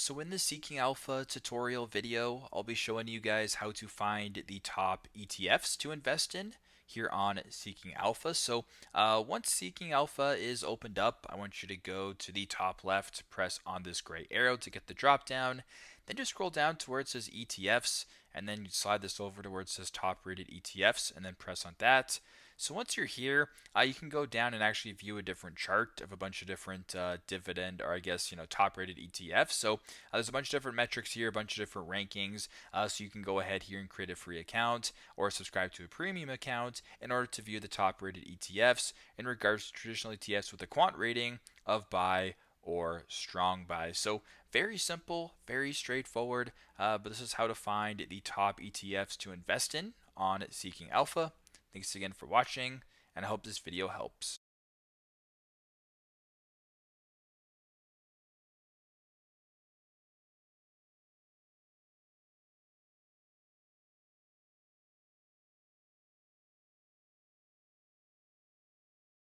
So in this Seeking Alpha tutorial video, I'll be showing you guys how to find the top ETFs to invest in here on Seeking Alpha. So once Seeking Alpha is opened up, I want you to go to the top left, press on this gray arrow to get the drop down, then just scroll down to where it says ETFs, and then you slide this over to where it says top rated ETFs, and then press on that. So once you're here, you can go down and actually view a different chart of a bunch of different dividend, or I guess top rated ETFs. So there's a bunch of different metrics here, a bunch of different rankings. So you can go ahead here and create a free account or subscribe to a premium account in order to view the top rated ETFs in regards to traditional ETFs with a quant rating of buy or strong buy. So very simple, very straightforward, but this is how to find the top ETFs to invest in on Seeking Alpha. Thanks again for watching, and I hope this video helps.